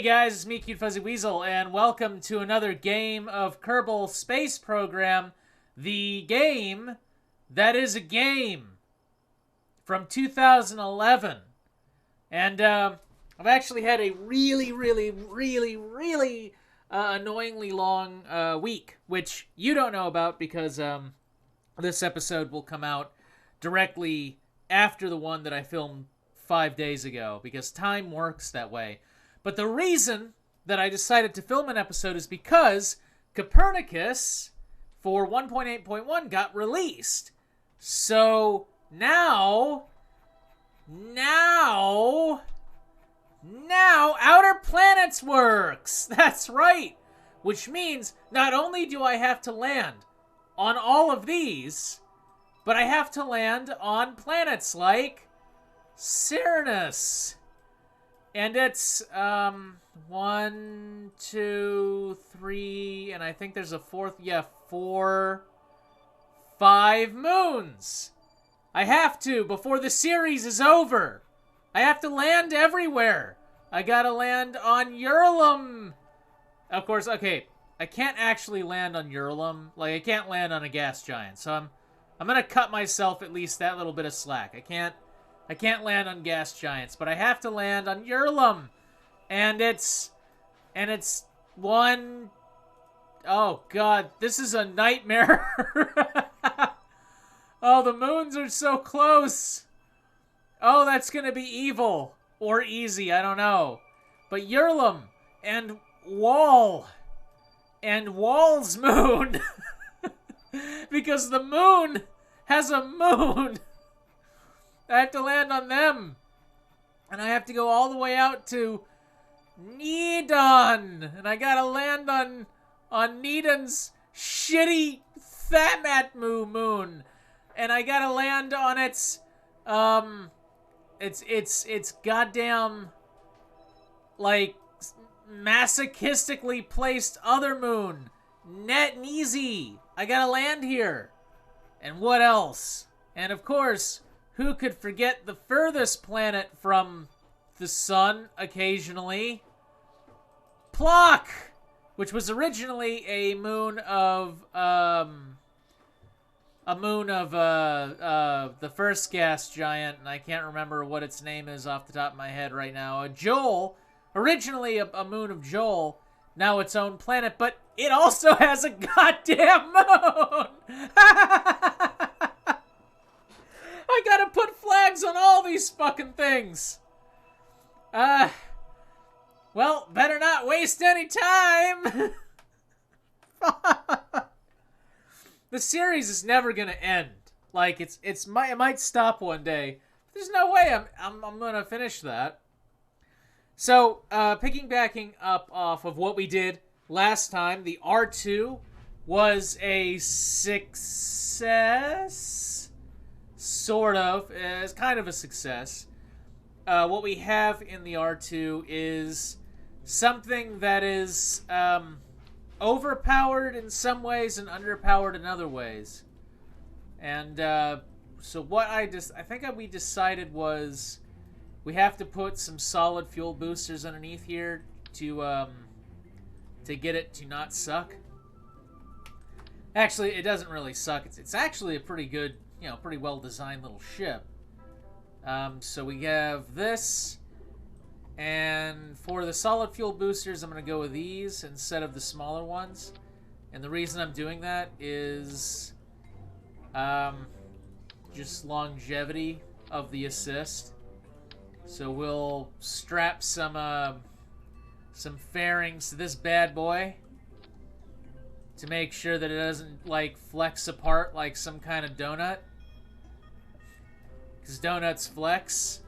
guys, it's me, Cute Fuzzy Weasel, and welcome to another game of Kerbal Space Program, the game that is a game from 2011. And I've actually had a really annoyingly long week, which you don't know about because this episode will come out directly after the one that I filmed 5 days ago, because time works that way. But the reason that I decided to film an episode is because Copernicus for 1.8.1 got released. So now Outer Planets works. That's right. Which means not only do I have to land on all of these, but I have to land on planets like Cernus. And it's, 1, 2, 3, and I think there's a fourth, 4, 5 moons. I have to, before the series is over. I have to land everywhere. I gotta land on Urim. Of course, okay, I can't actually land on Urim. Like, I can't land on a gas giant, so I'm gonna cut myself at least that little bit of slack. I can't land on gas giants, but I have to land on Urim. And it's one... Oh, God, this is a nightmare. Oh, the moons are so close. Oh, that's going to be evil. Or easy, I don't know. But Urim and Wall. And Wall's moon. Because the moon has a moon. I have to land on them. And I have to go all the way out to Nidon. And I gotta land on Nidon's shitty Thamatmu moon. And I gotta land on its goddamn, like, masochistically placed other moon, Netnizi. I gotta land here. And what else? And of course, who could forget the furthest planet from the sun occasionally? Plock! Which was originally a moon of, the first gas giant, and I can't remember what its name is off the top of my head right now. Joel, originally a moon of Joel, now its own planet, but it also has a goddamn moon! I gotta put flags on all these fucking things. Well, better not waste any time. The series is never gonna end. Like, it might stop one day. There's no way I'm gonna finish that. So, piggybacking up off of what we did last time, the R2 was a success. Sort of. It's kind of a success. What we have in the R2 is something that is overpowered in some ways and underpowered in other ways. And so what we decided was we have to put some solid fuel boosters underneath here to get it to not suck. Actually, it doesn't really suck. It's actually a pretty good, pretty well-designed little ship. So we have this, and for the solid fuel boosters, I'm going to go with these instead of the smaller ones. And the reason I'm doing that is just longevity of the assist. So we'll strap some fairings to this bad boy to make sure that it doesn't, like, flex apart like some kind of donut. Because donuts flex.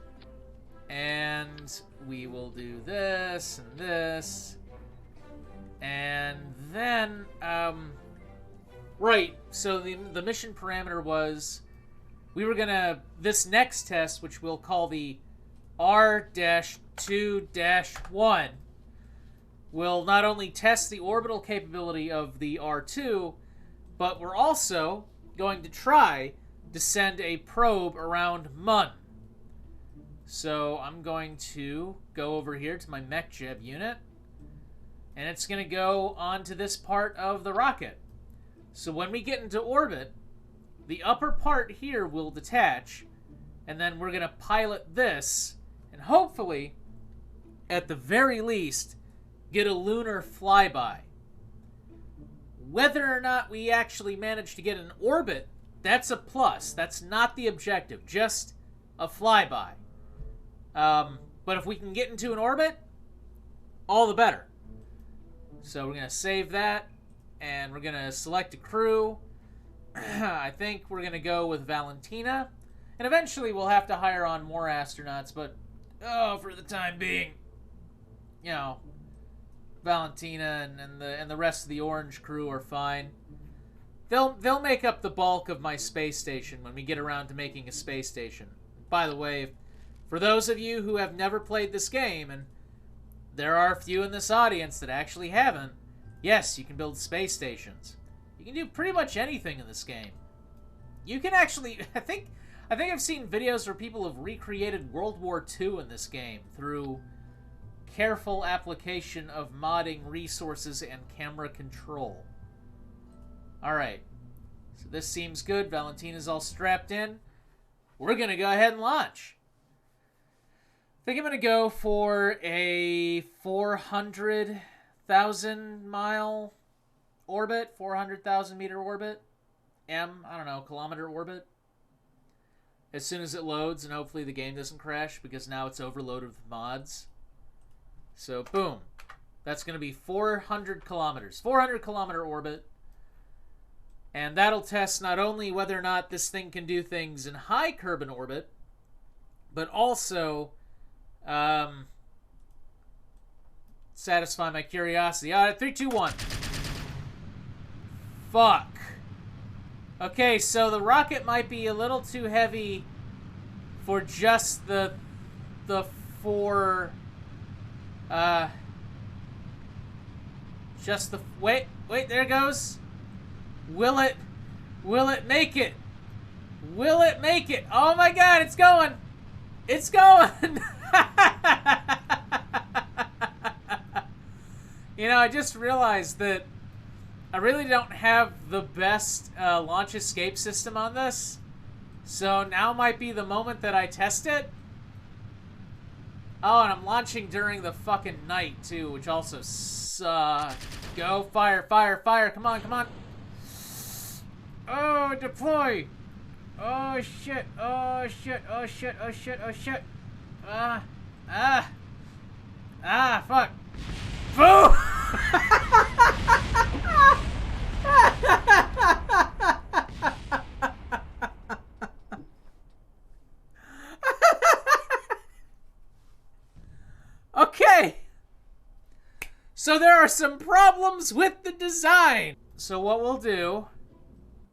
And we will do this and this. And then, right, so the mission parameter was, we were gonna, this next test, which we'll call the R-2-1, will not only test the orbital capability of the R2, but we're also going to try to send a probe around Mun. So I'm going to go over here to my mech jeb unit, and it's going to go onto this part of the rocket. So when we get into orbit, the upper part here will detach, and then we're going to pilot this, and hopefully, at the very least, get a lunar flyby. Whether or not we actually manage to get an orbit, that's a plus. That's not the objective, just a flyby. But if we can get into an orbit, all the better. So we're going to save that, and we're going to select a crew. I think we're going to go with Valentina, and eventually we'll have to hire on more astronauts, but for the time being, you know, Valentina and the rest of the orange crew are fine. They'll make up the bulk of my space station when we get around to making a space station. By the way, for those of you who have never played this game, and there are a few in this audience that actually haven't, yes, you can build space stations. You can do pretty much anything in this game. You can actually, I think I've seen videos where people have recreated World War II in this game through careful application of modding, resources, and camera control. Alright, so this seems good. Valentina's all strapped in. We're going to go ahead and launch. I think I'm going to go for a 400,000 mile orbit, 400,000 meter orbit, I don't know, kilometer orbit. As soon as it loads, and hopefully the game doesn't crash because now it's overloaded with mods. So, boom. That's going to be 400 kilometers. 400 kilometer orbit. And that'll test not only whether or not this thing can do things in high Kerbal orbit, but also satisfy my curiosity. All right, 3, 2, 1. Fuck. Okay, so the rocket might be a little too heavy for just the four... just the... Wait, there it goes. Will it make it? Will it make it? Oh my god, it's going! It's going! You know, I just realized that I really don't have the best launch escape system on this. So now might be the moment that I test it. Oh, and I'm launching during the fucking night, too, which also sucks. Go, fire, fire, fire. Come on, come on. Oh, deploy. Oh, shit. Oh, shit. Oh, shit. Oh, shit. Oh, shit. Fuck. Boo! Okay. So there are some problems with the design. So what we'll do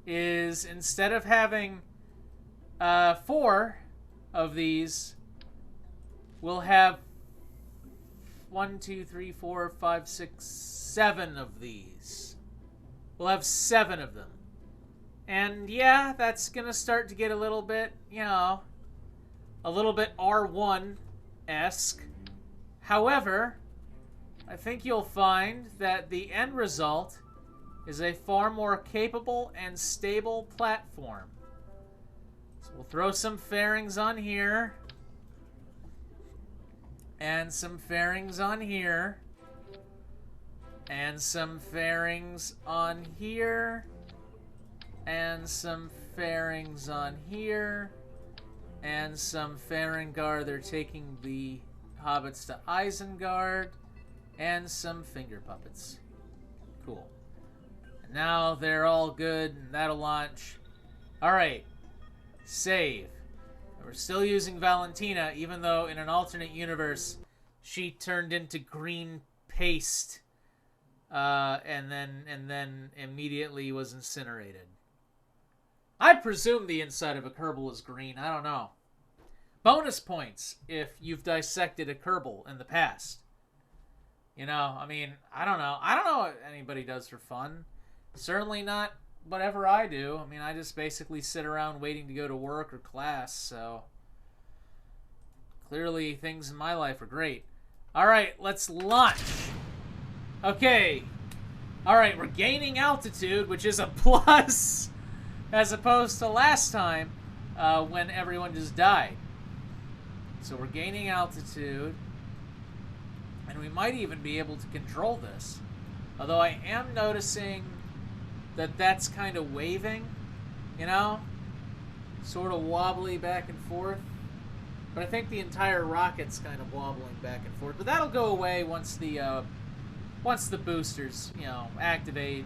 is instead of having 4 of these, we'll have 1, 2, 3, 4, 5, 6, 7 of these. We'll have 7 of them. And yeah, that's gonna start to get a little bit, you know, a little bit R1-esque. However, I think you'll find that the end result is a far more capable and stable platform. So we'll throw some fairings on here. And some fairings on here. And some fairings on here. And some fairings on here. And some Farengar. They're taking the hobbits to Isengard. And some finger puppets. Cool. And now they're all good, and that'll launch. Alright. Save. We're still using Valentina, even though in an alternate universe, she turned into green paste, and then immediately was incinerated. I presume the inside of a Kerbal is green. I don't know. Bonus points if you've dissected a Kerbal in the past. You know, I mean, I don't know. I don't know what anybody does for fun. Certainly not whatever I do. I mean, I just basically sit around waiting to go to work or class, so... Clearly, things in my life are great. Alright, let's launch. Okay. Alright, we're gaining altitude, which is a plus, as opposed to last time, when everyone just died. So we're gaining altitude, and we might even be able to control this. Although I am noticing that that's kind of waving, you know? Sort of wobbly back and forth. But I think the entire rocket's kind of wobbling back and forth. But that'll go away once the boosters, you know, activate.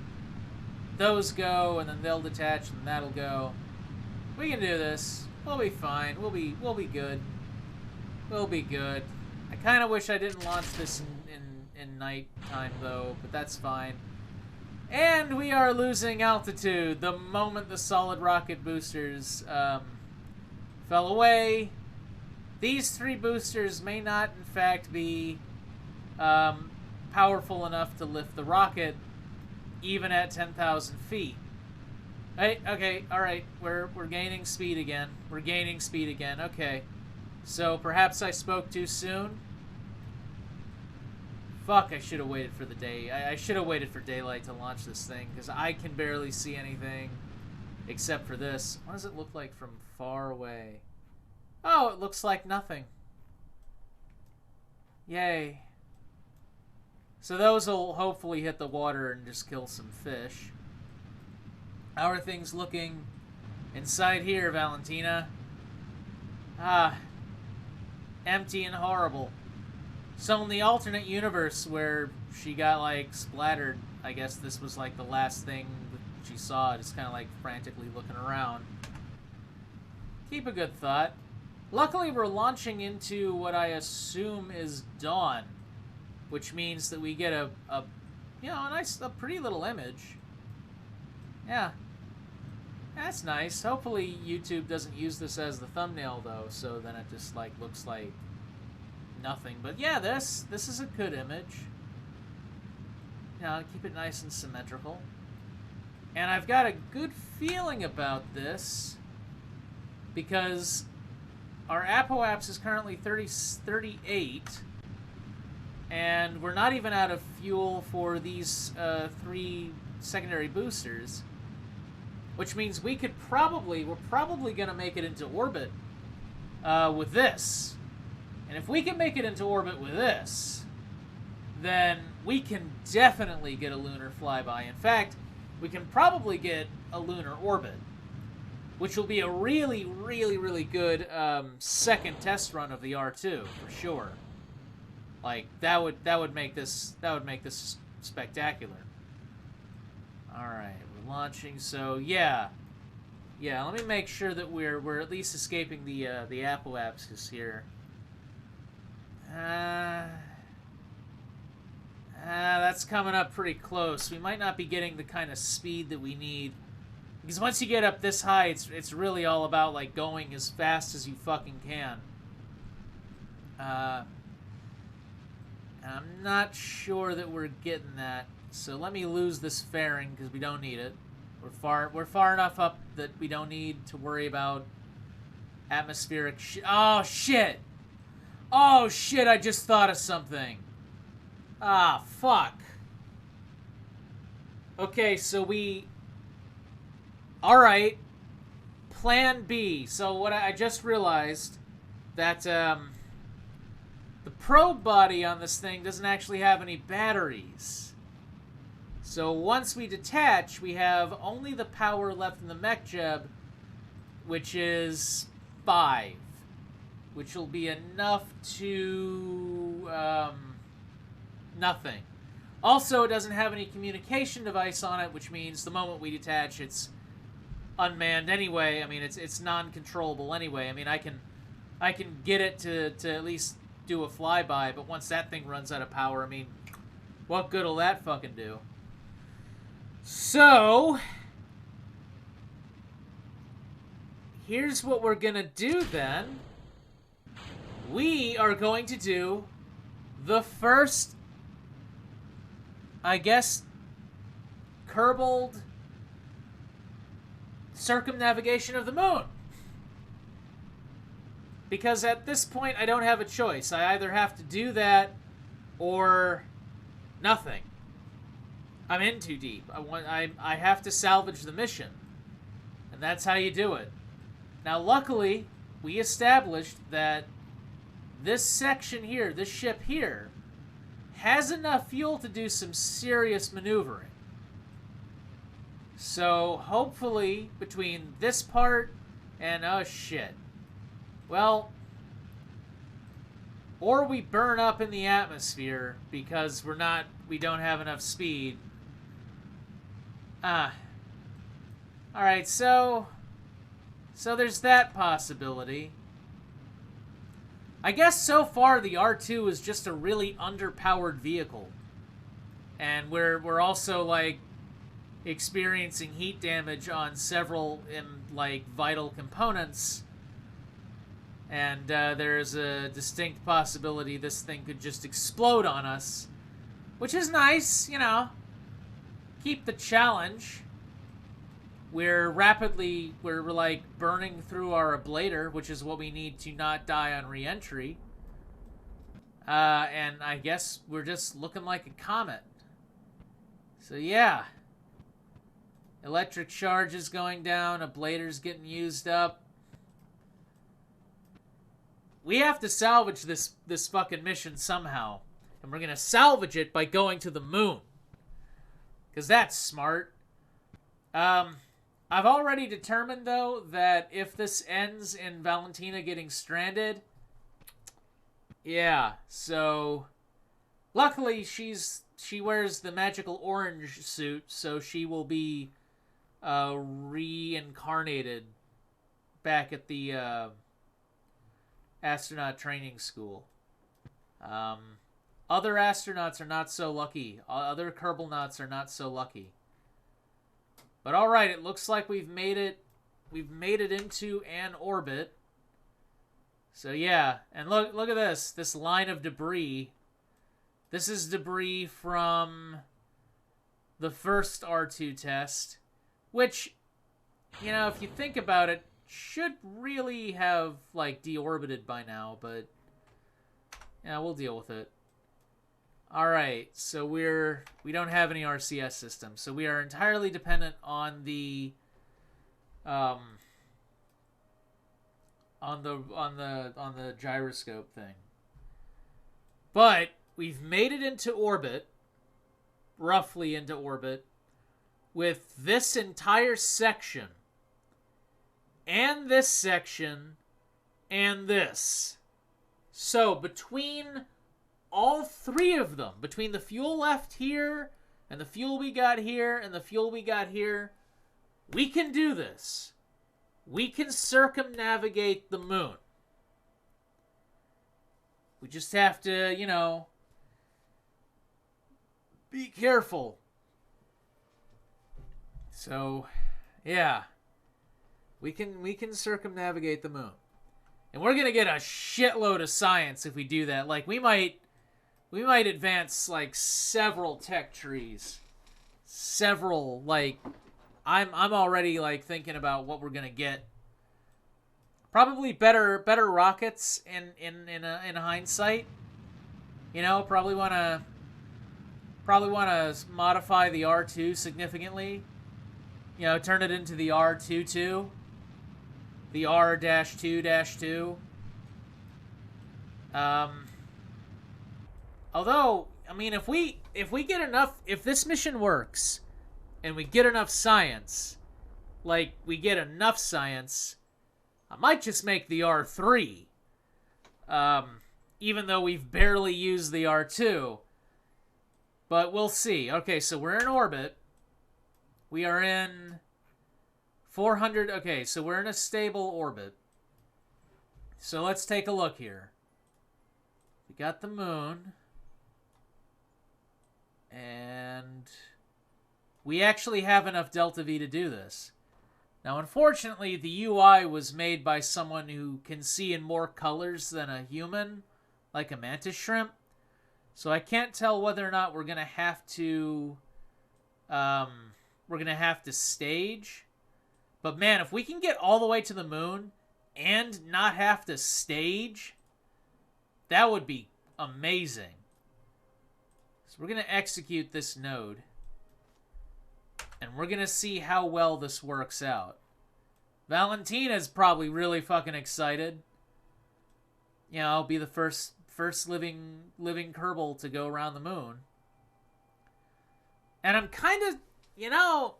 Those go, and then they'll detach, and that'll go. We can do this. We'll be fine. We'll be good. We'll be good. I kind of wish I didn't launch this in night time, though, but that's fine. And we are losing altitude the moment the solid rocket boosters fell away. These 3 boosters may not, in fact, be powerful enough to lift the rocket even at 10,000 feet. Hey, okay, alright, we're gaining speed again. We're gaining speed again, okay. So perhaps I spoke too soon? Fuck, I should have waited for the day. I should have waited for daylight to launch this thing, because I can barely see anything except for this. What does it look like from far away? Oh, it looks like nothing. Yay. So those will hopefully hit the water and just kill some fish. How are things looking inside here, Valentina? Ah, empty and horrible. So in the alternate universe where she got, like, splattered, I guess this was, like, the last thing that she saw, just kind of, like, frantically looking around. Keep a good thought. Luckily, we're launching into what I assume is dawn, which means that we get a you know, a pretty little image. Yeah. That's nice. Hopefully YouTube doesn't use this as the thumbnail, though, so then it just, like, looks like nothing. But yeah, this is a good image. Now, keep it nice and symmetrical. And I've got a good feeling about this because our apoapse is currently 38, and we're not even out of fuel for these 3 secondary boosters, which means we're probably going to make it into orbit with this. And if we can make it into orbit with this, then we can definitely get a lunar flyby. In fact, we can probably get a lunar orbit, which will be a really, really, really good second test run of the R2 for sure. Like that would make this spectacular. All right, we're launching. So yeah. Let me make sure that we're at least escaping the apoapsis here. That's coming up pretty close. We might not be getting the kind of speed that we need. Because once you get up this high, it's really all about, like, going as fast as you fucking can. And I'm not sure that we're getting that. So let me lose this fairing, because we don't need it. We're far enough up that we don't need to worry about atmospheric oh, shit! Oh, shit, I just thought of something. Ah, fuck. Okay, so alright. Plan B. So what I just realized that the probe body on this thing doesn't actually have any batteries. So once we detach, we have only the power left in the mech jeb, which is 5. Which will be enough to nothing. Also, it doesn't have any communication device on it, which means the moment we detach, it's unmanned anyway. I mean, it's non-controllable anyway. I mean, I can get it to at least do a flyby, but once that thing runs out of power, I mean, what good will that fucking do? So here's what we're gonna do then. We are going to do the first, I guess, Kerbal circumnavigation of the moon. Because at this point, I don't have a choice. I either have to do that or nothing. I'm in too deep. I have to salvage the mission. And that's how you do it. Now, luckily, we established that this section here, this ship here, has enough fuel to do some serious maneuvering. So, hopefully, between this part and, oh shit. Well, or we burn up in the atmosphere because we don't have enough speed. Alright, so there's that possibility. I guess so far the R2 is just a really underpowered vehicle. And we're also, like, experiencing heat damage on several, like, vital components. And there's a distinct possibility this thing could just explode on us. Which is nice, you know. Keep the challenge. We're like burning through our ablator, which is what we need to not die on re-entry. And I guess we're just looking like a comet. So yeah. Electric charge is going down, ablator's getting used up. We have to salvage this fucking mission somehow. And we're gonna salvage it by going to the moon. Because that's smart. I've already determined, though, that if this ends in Valentina getting stranded... Yeah, so... Luckily, she wears the magical orange suit, so she will be reincarnated back at the astronaut training school. Other astronauts are not so lucky. Other Kerbal nauts are not so lucky. But all right, it looks like we've made it into an orbit. So yeah, and look at this line of debris. This is debris from the first R2 test, which, you know, if you think about it, should really have, like, deorbited by now, but yeah, we'll deal with it. Alright, so we don't have any RCS systems, so we are entirely dependent on the on the gyroscope thing. But we've made it into orbit, roughly into orbit, with this entire section, and this section, and this. So between all three of them, between the fuel left here, and the fuel we got here, and the fuel we got here, we can do this. We can circumnavigate the moon. We just have to, you know, be careful. So, yeah. We can circumnavigate the moon. And we're going to get a shitload of science if we do that. Like, we might advance, like, several tech trees. Several, like, I'm already, like, thinking about what we're gonna get. Probably better rockets in hindsight. You know, probably wanna modify the R2 significantly. You know, turn it into the R22, the R-2-2. Although, I mean, if we get enough, if this mission works, and we get enough science, like, we get enough science, I might just make the R3. Even though we've barely used the R2. But we'll see. Okay, so we're in orbit. We are in 400, okay, so we're in a stable orbit. So let's take a look here. We got the moon. And we actually have enough delta V to do this. Now, unfortunately, the UI was made by someone who can see in more colors than a human, like a mantis shrimp. So I can't tell whether or not we're gonna have to stage. But man, if we can get all the way to the moon and not have to stage, that would be amazing. So we're going to execute this node, and we're going to see how well this works out. Valentina's probably really fucking excited. You know, I'll be the first living Kerbal to go around the moon. And I'm kind of, you know,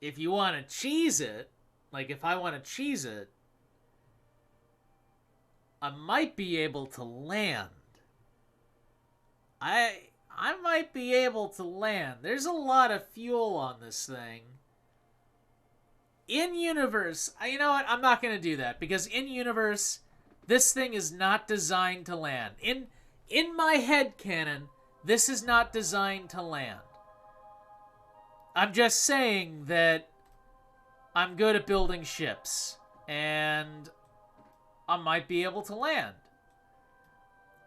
if you want to cheese it, like if I want to cheese it, I might be able to land. I might be able to land. There's a lot of fuel on this thing. In-universe, you know what? I'm not going to do that, because in-universe, this thing is not designed to land. In my head canon, this is not designed to land. I'm just saying that I'm good at building ships, and I might be able to land.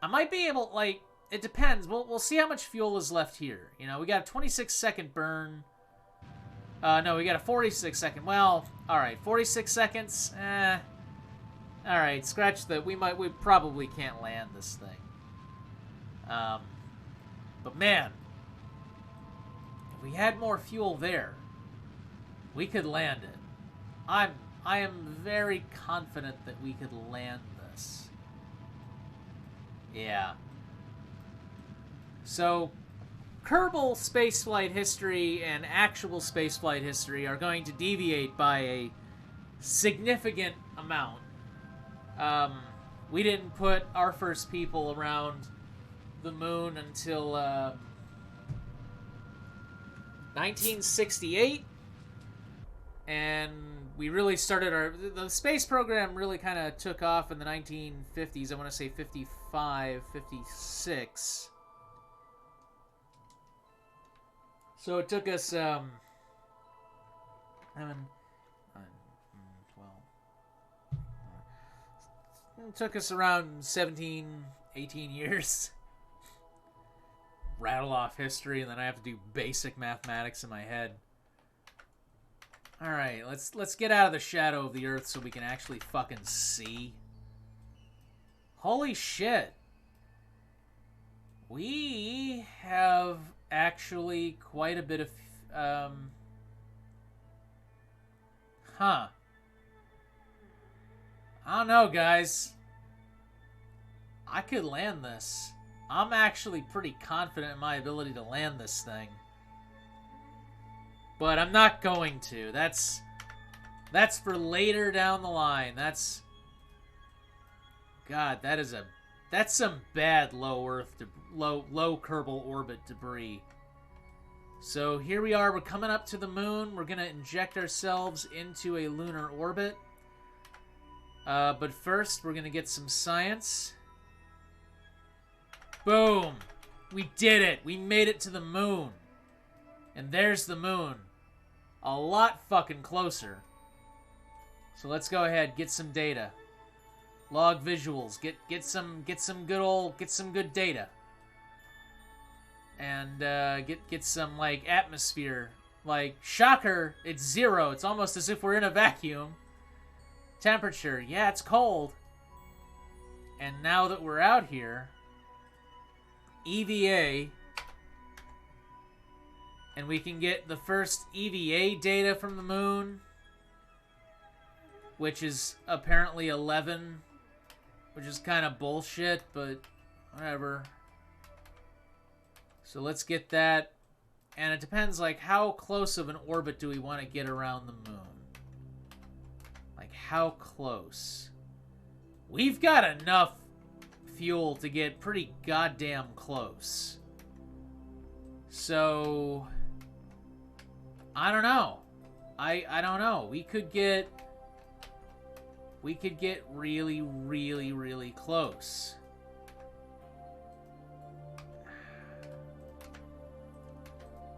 I might be able, like, it depends. We'll see how much fuel is left here. You know, we got a 26-second burn. No, we got a 46-second. Well, all right, 46 seconds. All right, scratch that. We probably can't land this thing. But man, if we had more fuel there, we could land it. I am very confident that we could land this. Yeah. So, Kerbal spaceflight history and actual spaceflight history are going to deviate by a significant amount. We didn't put our first people around the moon until 1968, and we really started the space program really kind of took off in the 1950s. I want to say 55, 56. So it took us 11, 12. It took us around 17, 18 years. Rattle off history, and then I have to do basic mathematics in my head. All right, let's get out of the shadow of the Earth so we can actually fucking see. Holy shit. We have actually quite a bit of I don't know, guys. I could land this. I'm actually pretty confident in my ability to land this thing. But I'm not going to. That's for later down the line. God, that's some bad low Kerbal orbit debris. So here we are. We're coming up to the moon. We're going to inject ourselves into a lunar orbit. But first, we're going to get some science. Boom! We did it! We made it to the moon. And there's the moon. A lot fucking closer. So let's go ahead, get some data. Log visuals. Get some good data. And get some like atmosphere. Like, shocker, it's 0. It's almost as if we're in a vacuum. Temperature, yeah, it's cold. And now that we're out here, EVA, and we can get the first EVA data from the moon, which is apparently 11, which is kind of bullshit, but whatever. So let's get that, and it depends, like, how close of an orbit do we want to get around the moon? Like, how close? We've got enough fuel to get pretty goddamn close. So, I don't know. I don't know. We could get really, really, really close.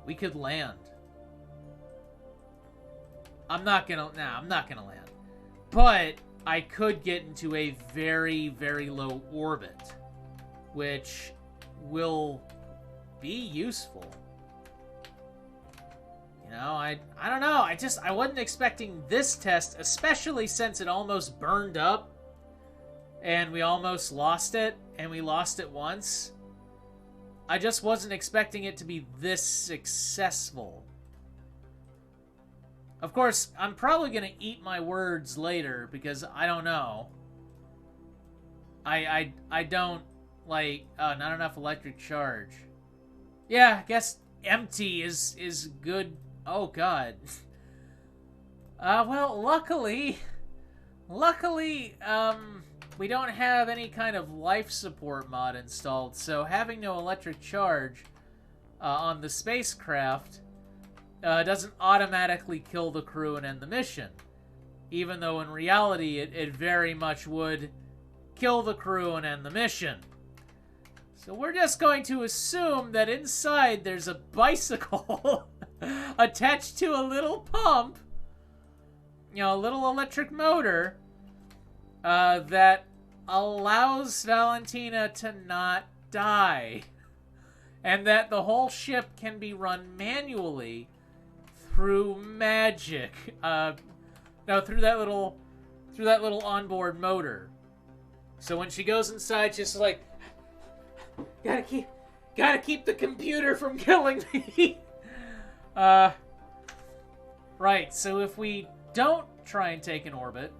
We could land. I'm not gonna land. But I could get into a very, very low orbit, which will be useful. You know, I don't know. I wasn't expecting this test, especially since it almost burned up and we almost lost it, and we lost it once. I just wasn't expecting it to be this successful. Of course, I'm probably going to eat my words later because I don't know. I don't, like, not enough electric charge. Yeah, I guess empty is good. Oh, God. Well, luckily, we don't have any kind of life support mod installed, so having no electric charge on the spacecraft doesn't automatically kill the crew and end the mission. Even though in reality it very much would kill the crew and end the mission. So we're just going to assume that inside there's a bicycle attached to a little pump, you know, a little electric motor, that allows Valentina to not die. And that the whole ship can be run manually through magic. No, through that little onboard motor. So when she goes inside, she's just like, gotta keep the computer from killing me. Right. So if we don't try and take an orbit,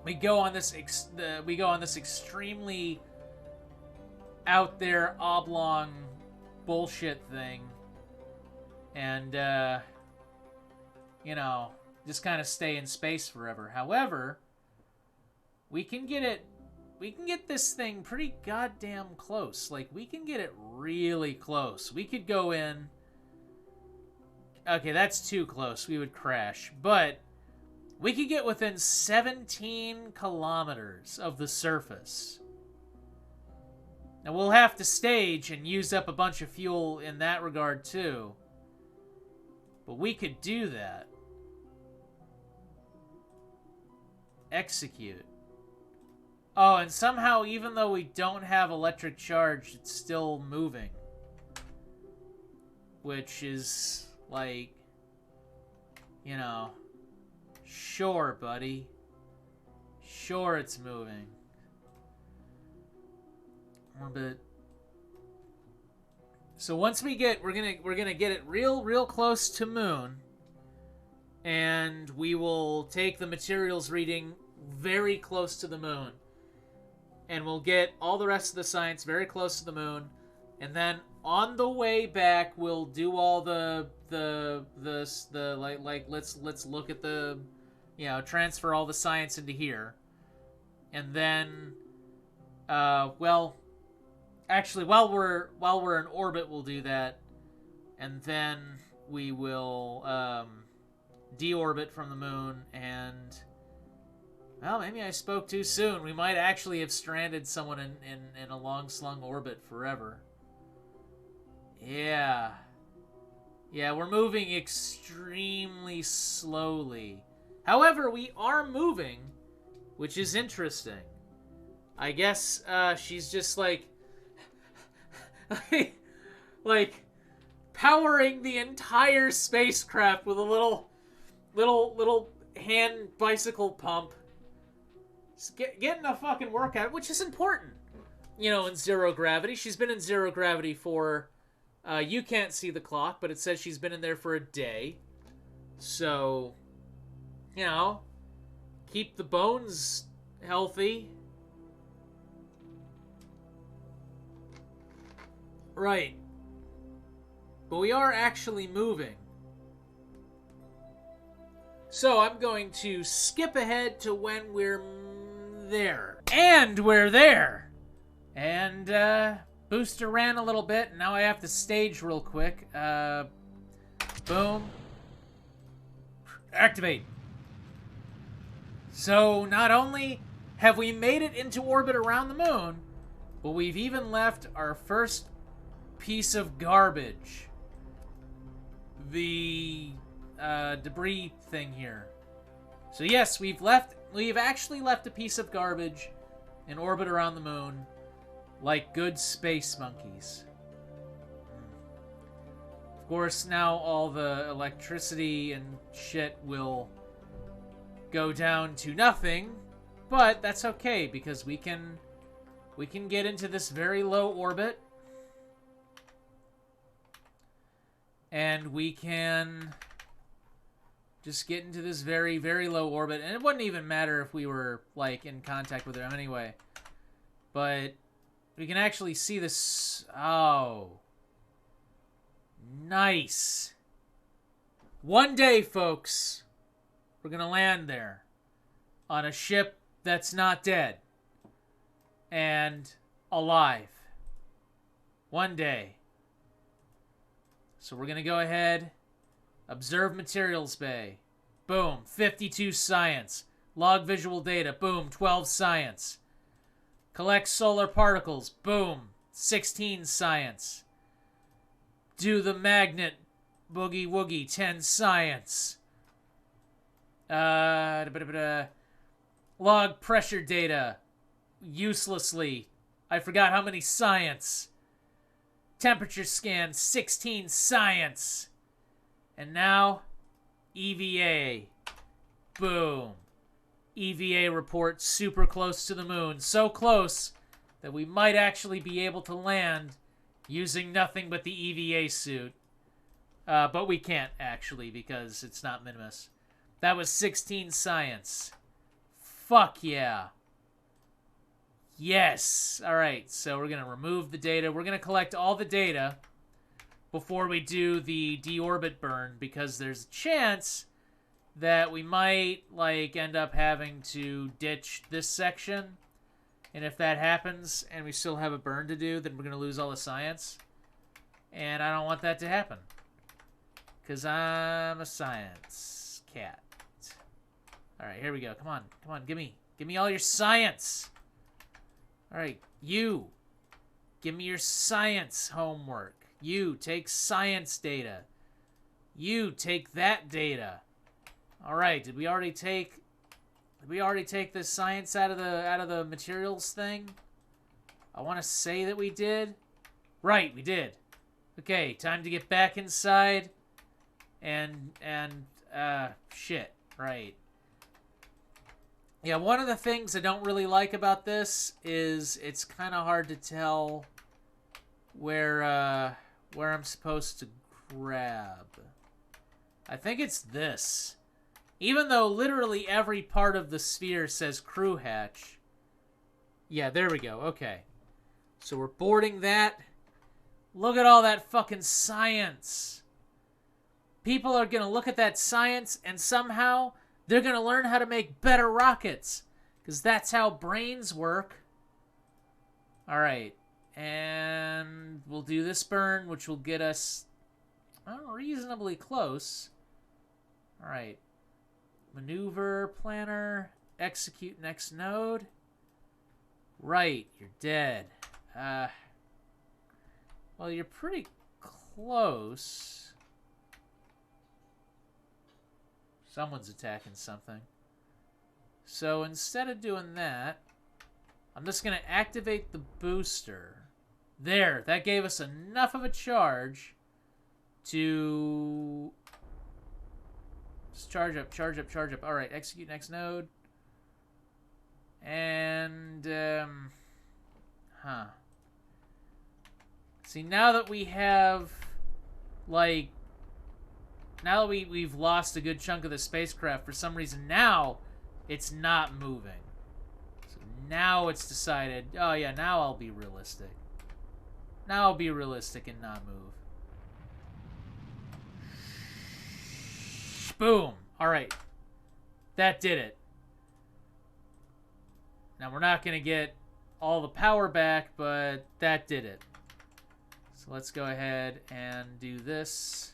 we go on this extremely out there oblong bullshit thing, and you know, just kind of stay in space forever. However, we can get this thing pretty goddamn close. Like, we can get it really close. We could go in. Okay, that's too close. We would crash. But we could get within 17 kilometers of the surface. Now, we'll have to stage and use up a bunch of fuel in that regard, too. But we could do that. Execute. Oh, and somehow, even though we don't have electric charge, it's still moving. Which is, like, you know, sure, buddy. Sure, it's moving. Orbit. So once we get, we're gonna get it real close to Moon, and we will take the materials reading very close to the Moon, and we'll get all the rest of the science very close to the Moon, and then on the way back we'll do all the like let's look at the, you know, transfer all the science into here, and then well, actually, while we're in orbit, we'll do that, and then we will deorbit from the Moon. And, well, maybe I spoke too soon. We might actually have stranded someone in a long-slung orbit forever. Yeah, we're moving extremely slowly. However, we are moving, which is interesting. I guess she's just like like powering the entire spacecraft with a little hand bicycle pump. Just getting a fucking workout, which is important, you know, in zero gravity. She's been in zero gravity for you can't see the clock, but it says she's been in there for a day. So, you know, keep the bones healthy. Right. But we are actually moving. So I'm going to skip ahead to when we're there. And we're there! And, booster ran a little bit, and now I have to stage real quick. Boom. Activate. So, not only have we made it into orbit around the Moon, but we've even left our first piece of garbage. The debris thing here. So yes, we've actually left a piece of garbage in orbit around the Moon, like good space monkeys. Of course, now all the electricity and shit will go down to nothing, but that's okay because we can get into this very low orbit, and we can just get into this very, very low orbit, and it wouldn't even matter if we were, like, in contact with them anyway. But we can actually see this. Oh. Nice. One day, folks, we're gonna land there on a ship that's not dead and alive. One day. So we're gonna go ahead, observe materials bay. Boom, 52 science. Log visual data. Boom, 12 science. Collect solar particles. Boom, 16 science. Do the magnet boogie woogie, 10 science. Log pressure data uselessly. I forgot how many science. Temperature scan, 16 science. And now, EVA. Boom. EVA report super close to the moon. So close that we might actually be able to land using nothing but the EVA suit. But we can't, actually, because it's not Minimus. That was 16 science. Fuck yeah. Yes. Alright, so we're going to remove the data. We're going to collect all the data before we do the deorbit burn, because there's a chance that we might, like, end up having to ditch this section. And if that happens and we still have a burn to do, then we're going to lose all the science. And I don't want that to happen, because I'm a science cat. Alright, here we go. Come on. Come on, give me all your science. Alright, you. Give me your science homework. You, take science data. You, take that data. Alright, did we already take this science out of the materials thing? I want to say that we did. Right, we did. Okay, time to get back inside. And shit, right. Yeah, one of the things I don't really like about this is it's kind of hard to tell where I'm supposed to grab. I think it's this. Even though literally every part of the sphere says crew hatch. Yeah, there we go. Okay. So we're boarding that. Look at all that fucking science. People are going to look at that science and somehow they're going to learn how to make better rockets. Because that's how brains work. Alright. And we'll do this burn, which will get us reasonably close. Alright. Maneuver, planner, execute next node. Right, you're dead. Well, you're pretty close. Someone's attacking something. So instead of doing that, I'm just going to activate the booster. There, that gave us enough of a charge to just charge up, charge up, charge up. All right, execute next node. And, See, now that we have, like, now that we've lost a good chunk of the spacecraft, for some reason now it's not moving. So now it's decided, oh yeah, now I'll be realistic. Now I'll be realistic and not move. Boom. Alright. That did it. Now we're not going to get all the power back, but that did it. So let's go ahead and do this.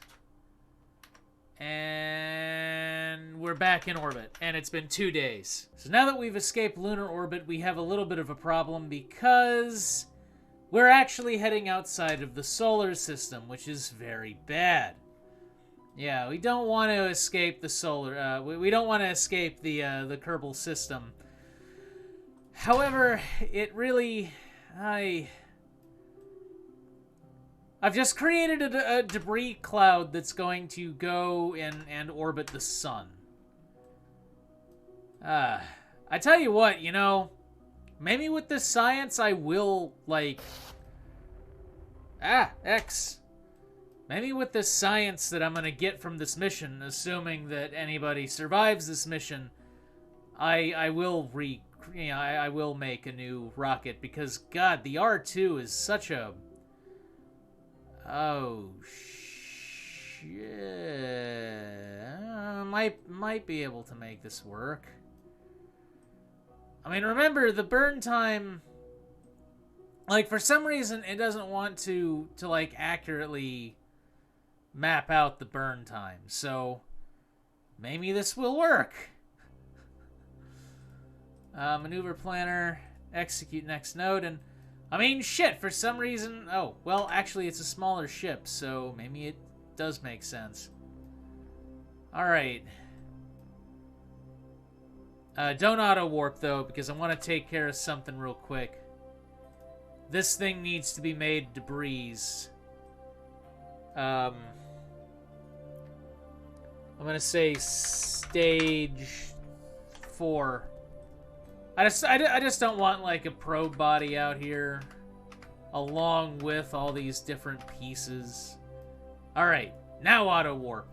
And we're back in orbit, and it's been 2 days. So now that we've escaped lunar orbit, we have a little bit of a problem because we're actually heading outside of the solar system, which is very bad. Yeah, we don't want to escape the solar, we don't want to escape the Kerbal system. However, it really, I've just created a debris cloud that's going to go and orbit the sun. I tell you what, you know, maybe with this science I will, like... X. Maybe with this science that I'm gonna get from this mission, assuming that anybody survives this mission, I will I will make a new rocket, because God, the R2 is such a... Oh shit. Might be able to make this work. I mean, remember the burn time, like, for some reason it doesn't want to like accurately map out the burn time. So maybe this will work. Maneuver planner, execute next node, and I mean, shit, for some reason... Oh, well, actually, it's a smaller ship, so maybe it does make sense. Alright. Don't auto-warp, though, because I want to take care of something real quick. This thing needs to be made debris. I'm going to say stage 4. I just don't want, like, a probe body out here along with all these different pieces. Alright, now auto-warp.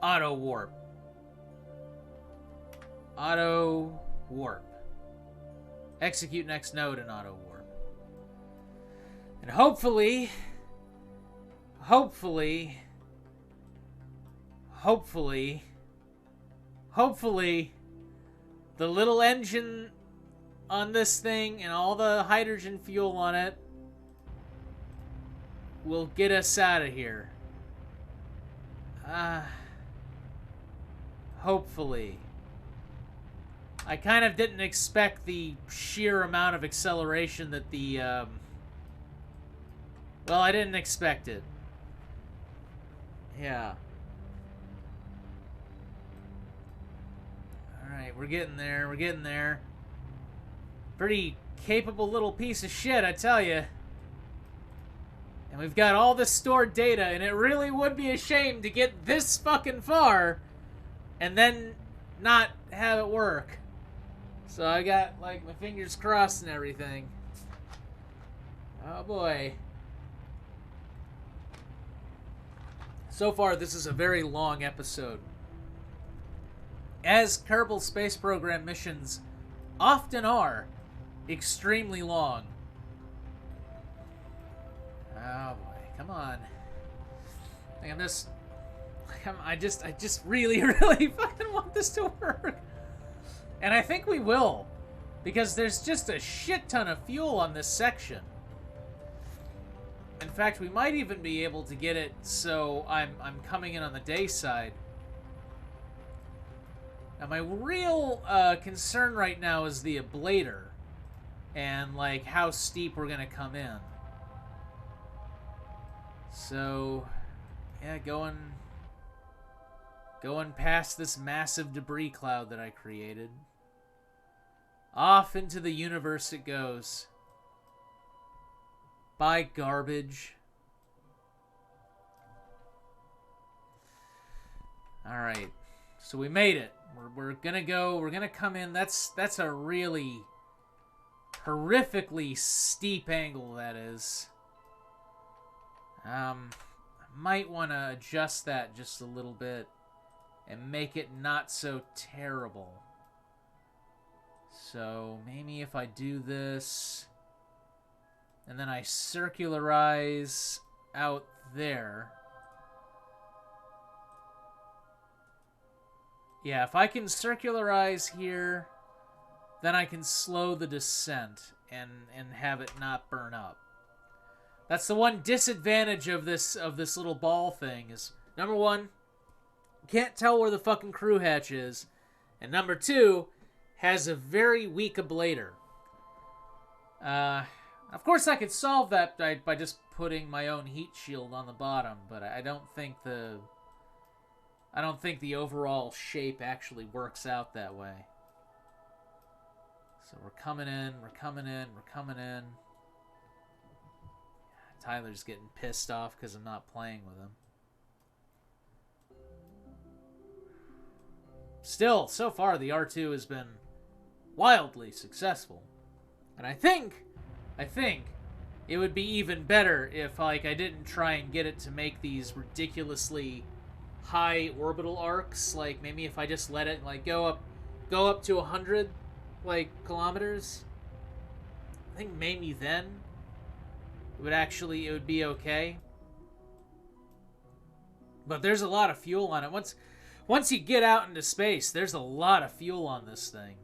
Auto-warp. Auto-warp. Execute next node and auto-warp. And hopefully, the little engine on this thing and all the hydrogen fuel on it will get us out of here. Hopefully. I kind of didn't expect the sheer amount of acceleration that the, well, I didn't expect it. Yeah. Alright, we're getting there, we're getting there. Pretty capable little piece of shit, I tell you. And we've got all this stored data, and it really would be a shame to get this fucking far and then not have it work. So I got, like, my fingers crossed and everything. Oh boy. So far, this is a very long episode. As Kerbal Space Program missions often are, extremely long. Oh boy, come on. I just really, really fucking want this to work. And I think we will, because there's just a shit ton of fuel on this section. In fact, we might even be able to get it so I'm coming in on the day side. Now, my real concern right now is the ablator and, like, how steep we're gonna come in. So, yeah, going past this massive debris cloud that I created. Off into the universe it goes. By garbage. Alright. So we made it. We're gonna come in. That's a really horrifically steep angle, that is. I might want to adjust that just a little bit and make it not so terrible. So maybe if I do this and then I circularize out there. Yeah, if I can circularize here, then I can slow the descent and have it not burn up. That's the one disadvantage of this little ball thing is, number one, can't tell where the fucking crew hatch is, and number two, has a very weak ablator. Of course, I could solve that by just putting my own heat shield on the bottom, but I don't think the overall shape actually works out that way. So we're coming in, we're coming in, we're coming in. Tyler's getting pissed off because I'm not playing with him. Still, so far, the R2 has been wildly successful. And I think it would be even better if, like, I didn't try and get it to make these ridiculously high orbital arcs. Like, maybe if I just let it, like, go up to 100, like, kilometers. I think maybe then it would be okay. But there's a lot of fuel on it. Once you get out into space, there's a lot of fuel on this thing.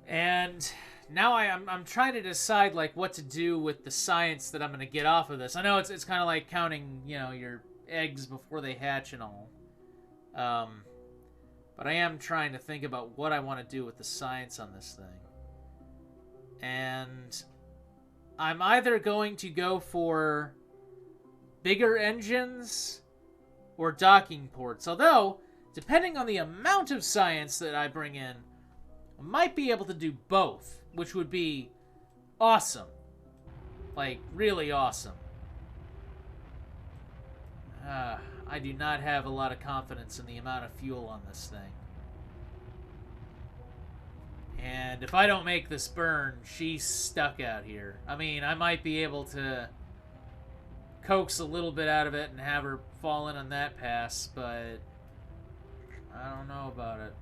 And now I'm trying to decide, like, what to do with the science that I'm going to get off of this. I know it's kind of like counting, you know, your eggs before they hatch and all. But I am trying to think about what I want to do with the science on this thing. And I'm either going to go for bigger engines or docking ports. Although, depending on the amount of science that I bring in, I might be able to do both, which would be awesome. Like, really awesome. I do not have a lot of confidence in the amount of fuel on this thing. And if I don't make this burn, she's stuck out here. I mean, I might be able to coax a little bit out of it and have her fall in on that pass, but I don't know about it.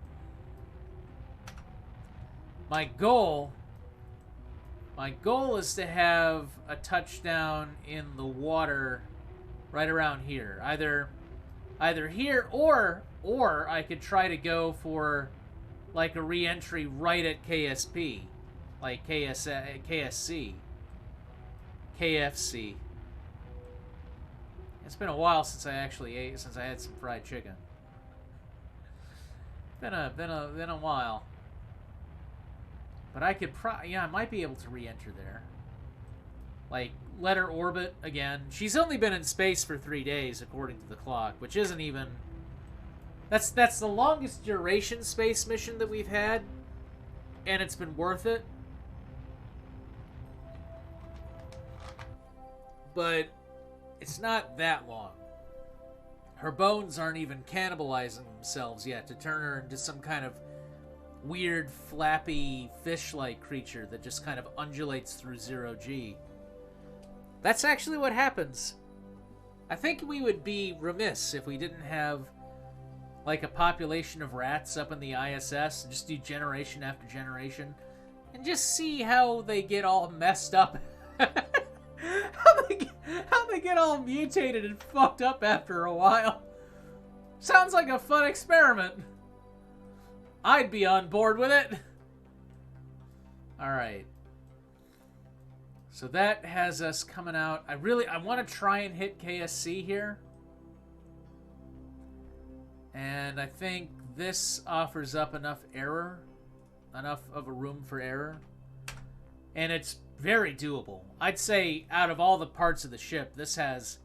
My goal is to have a touchdown in the water right around here. Either here or I could try to go for like a re-entry right at KSP. Like KFC. It's been a while since I had some fried chicken. Been a while. But I could I might be able to re-enter there. Like, let her orbit again. She's only been in space for 3 days, according to the clock, which isn't even... That's the longest duration space mission that we've had, and it's been worth it. But it's not that long. Her bones aren't even cannibalizing themselves yet to turn her into some kind of weird, flappy, fish-like creature that just kind of undulates through zero-G. That's actually what happens. I think we would be remiss if we didn't have, like, a population of rats up in the ISS and just do generation after generation and just see how they get all messed up. how they get all mutated and fucked up after a while. Sounds like a fun experiment. I'd be on board with it. Alright. So that has us coming out. I want to try and hit KSC here. And I think this offers up enough of a room for error. And it's very doable. I'd say out of all the parts of the ship, this has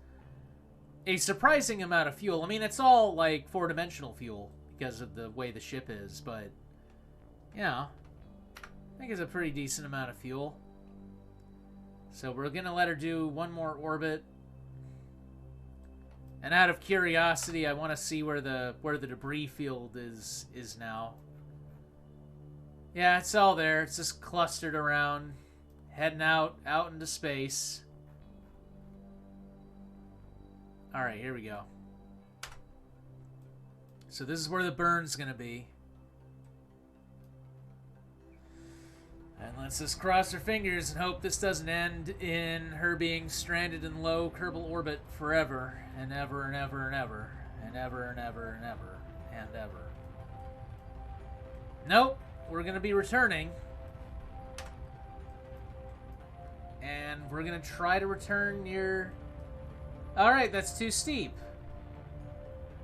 a surprising amount of fuel. I mean, it's all like 4-dimensional fuel because of the way the ship is, but yeah, I think it's a pretty decent amount of fuel. So we're gonna let her do one more orbit. And out of curiosity, I want to see where the debris field is now. Yeah, it's all there. It's just clustered around, heading out into space. All right, here we go. So this is where the burn's gonna be. And let's just cross our fingers and hope this doesn't end in her being stranded in low Kerbal orbit forever and ever and ever and ever and ever and ever and ever and ever. Nope, we're gonna be returning. And we're gonna try to return near... Alright, that's too steep.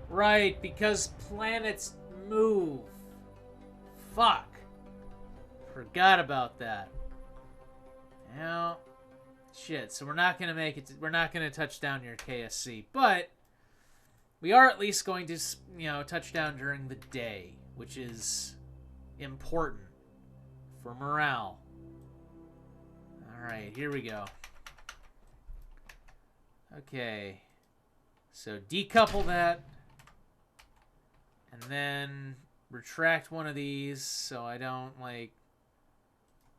Right, because planets move. Fuck. Forgot about that. Now, shit. So we're not gonna make it. We're not gonna touch down near KSC, but we are at least going to, touch down during the day, which is important for morale. All Alright, here we go. Okay. So decouple that. And then retract one of these so I don't, like,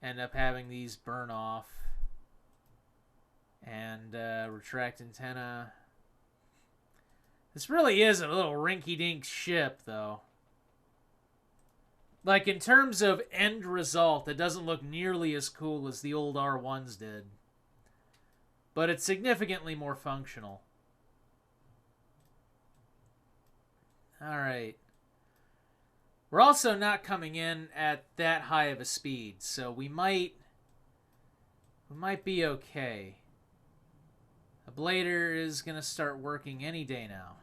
end up having these burn off. And retract antenna. This really is a little rinky-dink ship, though. Like, in terms of end result, it doesn't look nearly as cool as the old R1s did. But it's significantly more functional. Alright. We're also not coming in at that high of a speed, so we might be okay. The blader is going to start working any day now.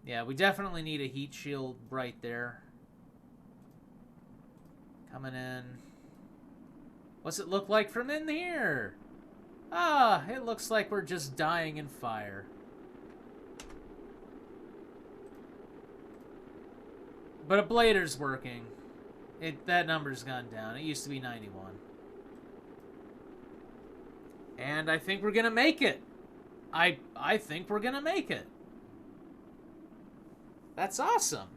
Yeah, we definitely need a heat shield right there. Coming in. What's it look like from in here? Ah, it looks like we're just dying in fire. But a blader's working. That number's gone down. It used to be 91. And I think we're gonna make it. I think we're gonna make it. That's awesome.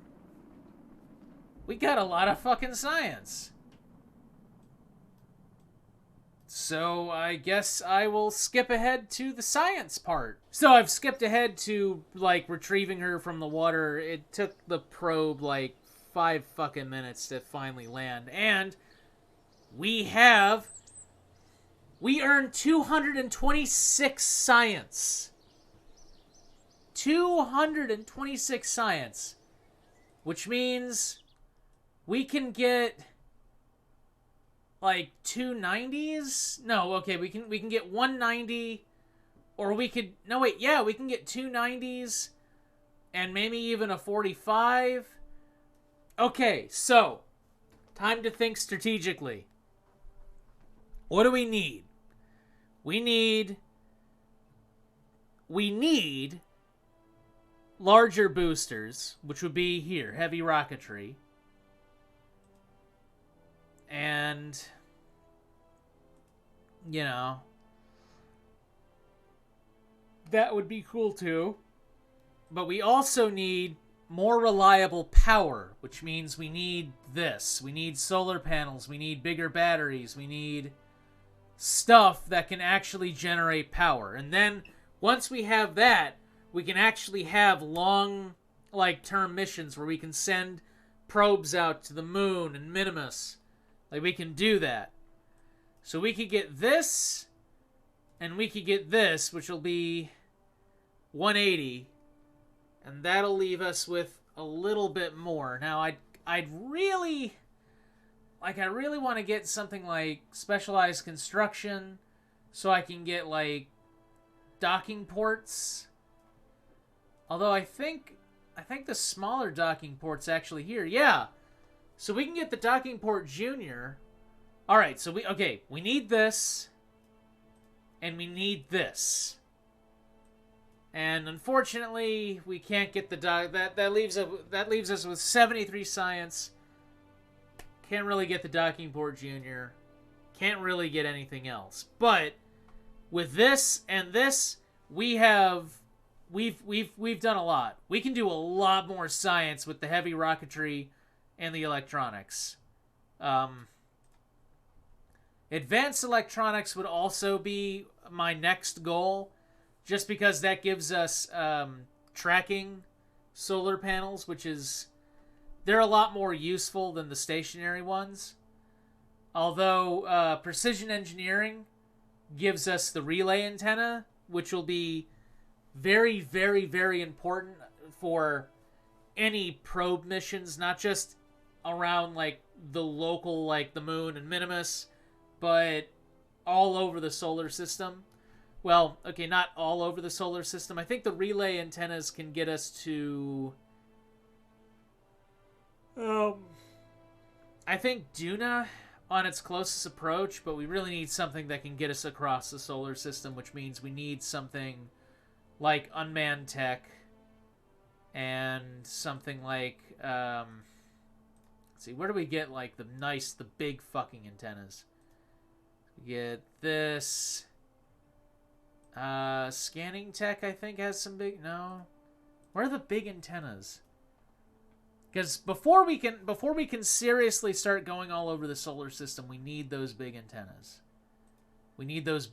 We got a lot of fucking science. So I guess I will skip ahead to the science part. So I've skipped ahead to, like, retrieving her from the water. It took the probe, like, 5 fucking minutes to finally land. And we earned 226 science. 226 science. Which means we can get, like, 290s? No, okay, we can get 190, or we could, no wait, yeah, we can get 290s and maybe even a 45. Okay, so time to think strategically. What do we need? We need larger boosters, which would be here, heavy rocketry. And, you know, that would be cool too. But we also need more reliable power, which means we need this. We need solar panels. We need bigger batteries. We need stuff that can actually generate power. And then once we have that, we can actually have long, like, term missions where we can send probes out to the moon and Minimus. Like, we can do that. So we could get this, and we could get this, which will be 180. And that'll leave us with a little bit more. Now, I'd really, like, I really want to get something like specialized construction, so I can get, like, docking ports. Although I think the smaller docking port's actually here. Yeah. So we can get the docking port junior. All right, so we need this and we need this. And unfortunately, we can't get the that leaves us with 73 science. Can't really get the docking port junior. Can't really get anything else. But with this and this, we've done a lot. We can do a lot more science with the heavy rocketry and the electronics. Advanced electronics would also be my next goal, just because that gives us tracking solar panels, which is, they're a lot more useful than the stationary ones. Although precision engineering gives us the relay antenna, which will be very, very, very important for any probe missions, not just around, like, the local, like, the moon and Minimus, but all over the solar system. Well, okay, not all over the solar system. I think the relay antennas can get us to, I think Duna on its closest approach, but we really need something that can get us across the solar system, which means we need something like unmanned tech and something like, let's see, where do we get, like, the big fucking antennas? Get this. Scanning tech, I think, has some big... No. Where are the big antennas? Because before we can seriously start going all over the solar system, we need those big antennas. We need those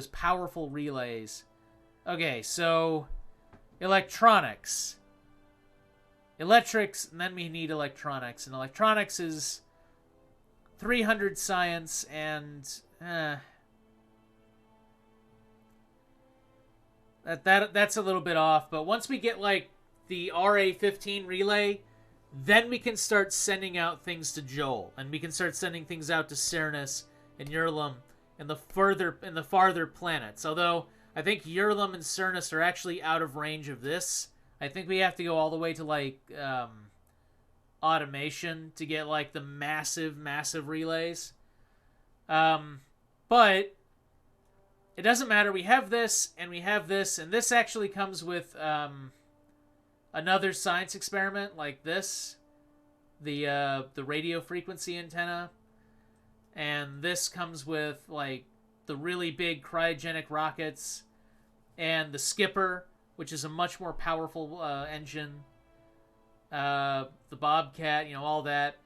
powerful relays. Okay, so electronics. Electrics, and then we need electronics. And electronics is 300 science and... That's a little bit off, but once we get, like, the RA-15 relay, then we can start sending out things to Joel, and we can start sending things out to Cernus and Yurlum and the farther planets. Although, I think Yurlum and Cernus are actually out of range of this. I think we have to go all the way to, like, automation to get, like, the massive relays. But it doesn't matter. We have this, and we have this, and this actually comes with another science experiment like this, the radio frequency antenna, and this comes with, like, the really big cryogenic rockets, and the Skipper, which is a much more powerful engine, the Bobcat, all that.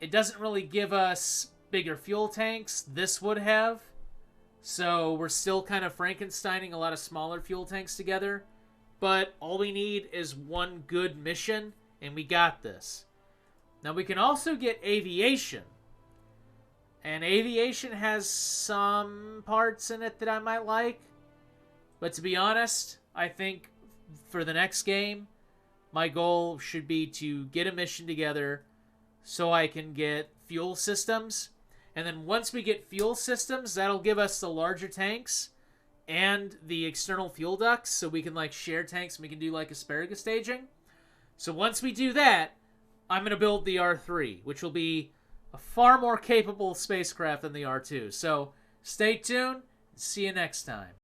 It doesn't really give us bigger fuel tanks. This would have. So we're still kind of Frankensteining a lot of smaller fuel tanks together. But all we need is one good mission, and we got this. Now we can also get aviation. And aviation has some parts in it that I might like. But to be honest, I think for the next game, my goal should be to get a mission together so I can get fuel systems. And then once we get fuel systems, that'll give us the larger tanks and the external fuel ducts, so we can, like, share tanks and we can do, like, asparagus staging. So once we do that, I'm going to build the R3, which will be a far more capable spacecraft than the R2. So stay tuned and see you next time.